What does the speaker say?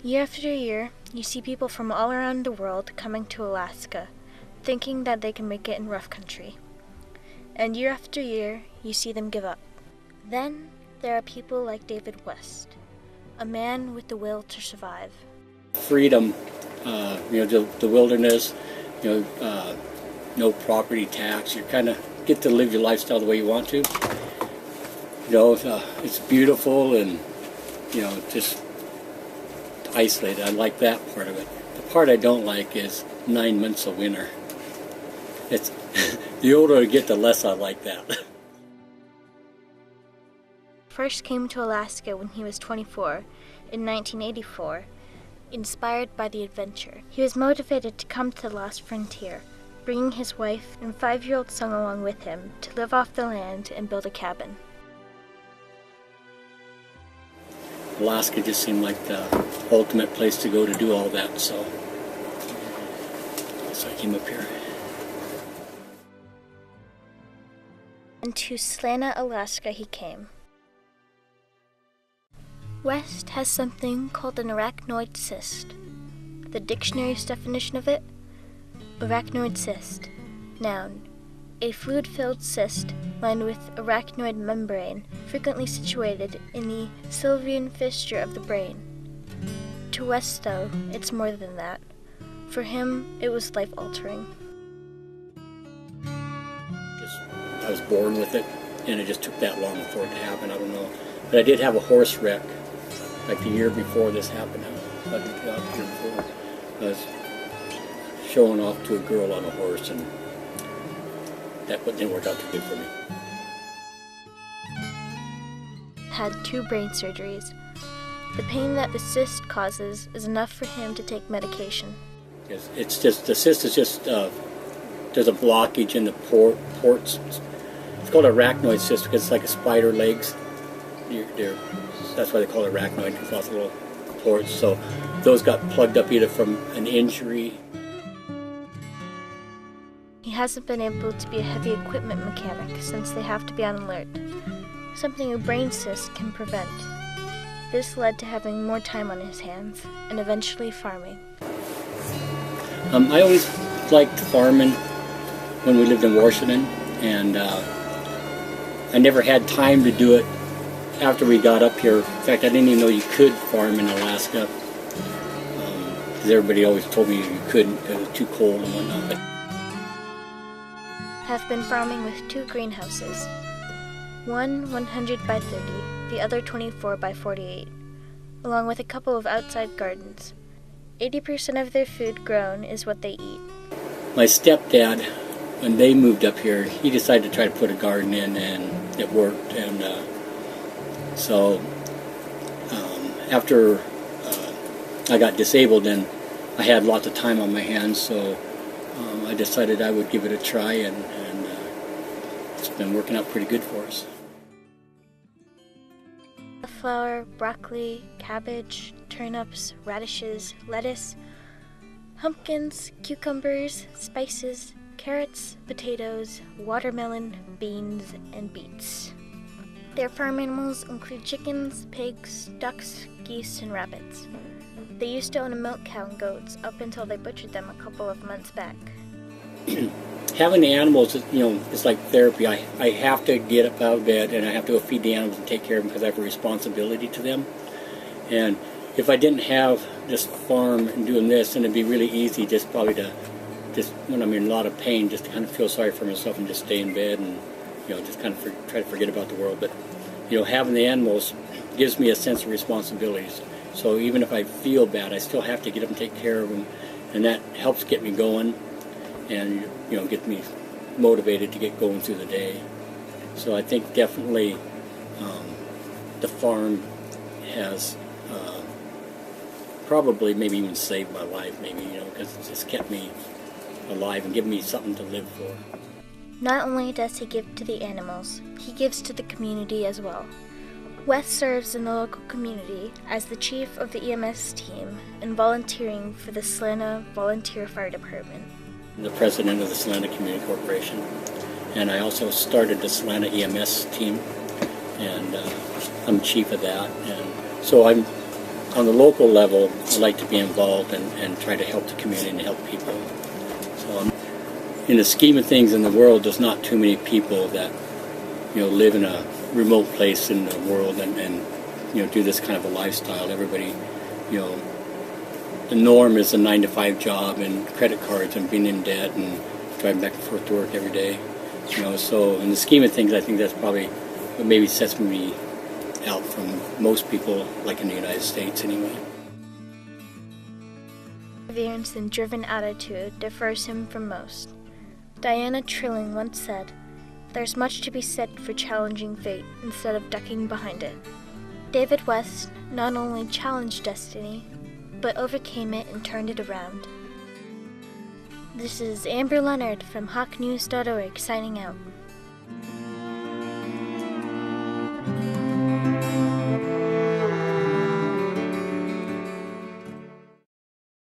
Year after year, you see people from all around the world coming to Alaska, thinking that they can make it in rough country. And year after year, you see them give up. Then, there are people like David West, a man with the will to survive. Freedom, the wilderness, no property tax. You kind of get to live your lifestyle the way you want to. It's beautiful and, just isolated. I like that part of it. The part I don't like is 9 months of winter. It's the older I get, the less I like that. First came to Alaska when he was 24 in 1984, inspired by the adventure. He was motivated to come to the lost frontier, bringing his wife and 5-year-old son along with him to live off the land and build a cabin. Alaska just seemed like the ultimate place to go to do all that, so I came up here. And to Lenard, Alaska he came. West has something called an arachnoid cyst. The dictionary's definition of it: arachnoid cyst, noun, a fluid-filled cyst lined with arachnoid membrane, frequently situated in the sylvian fissure of the brain. To West, though, it's more than that. For him, it was life-altering. I was born with it, and it just took that long for it to happen. I don't know. But I did have a horse wreck, like the year before this happened. I was showing off to a girl on a horse, and that didn't work out too good for me. Had 2 brain surgeries. The pain that the cyst causes is enough for him to take medication. It's just, the cyst is just, there's a blockage in the ports. It's called arachnoid cyst because it's like a spider legs. That's why they call it arachnoid, because lots of little ports. So those got plugged up either from an injury. He hasn't been able to be a heavy equipment mechanic since they have to be on alert, something a brain cyst can prevent. This led to having more time on his hands, and eventually farming. I always liked farming when we lived in Washington, and I never had time to do it after we got up here. In fact, I didn't even know you could farm in Alaska, because everybody always told me you couldn't because it was too cold and whatnot. But have been farming with 2 greenhouses, one 100 by 30, the other 24 by 48, along with a couple of outside gardens. 80% of their food grown is what they eat. My stepdad, when they moved up here, he decided to try to put a garden in, and it worked. And so after I got disabled, and I had lots of time on my hands, so I decided I would give it a try, and it's been working out pretty good for us. Cauliflower, broccoli, cabbage, turnips, radishes, lettuce, pumpkins, cucumbers, spices, carrots, potatoes, watermelon, beans, and beets. Their farm animals include chickens, pigs, ducks, geese, and rabbits. They used to own a milk cow and goats up until they butchered them a couple of months back. Having the animals, it's like therapy. I have to get up out of bed and I have to go feed the animals and take care of them because I have a responsibility to them. And if I didn't have this farm and doing this, then it'd be really easy just probably to, when I'm in a lot of pain, just to kind of feel sorry for myself and just stay in bed and, just kind of try to forget about the world. But, having the animals gives me a sense of responsibilities. So even if I feel bad, I still have to get up and take care of them. And that helps get me going and, get me motivated to get going through the day. So I think definitely the farm has probably maybe even saved my life, because it's just kept me alive and given me something to live for. Not only does he give to the animals, he gives to the community as well. West serves in the local community as the chief of the EMS team and volunteering for the Lenard Volunteer Fire Department. I'm the president of the Lenard Community Corporation, and I also started the Lenard EMS team, and I'm chief of that. And so I'm on the local level, I like to be involved and try to help the community and help people. So in the scheme of things in the world, there's not too many people that, live in a remote place in the world and do this kind of a lifestyle. Everybody, the norm is a 9-to-5 job and credit cards and being in debt and driving back and forth to work every day. So in the scheme of things, I think that's probably what maybe sets me out from most people, like in the United States anyway. Perseverance and driven attitude differs him from most. Diana Trilling once said, "There's much to be said for challenging fate instead of ducking behind it." David West not only challenged destiny, but overcame it and turned it around. This is Amber Lenard from HawkNews.org signing out.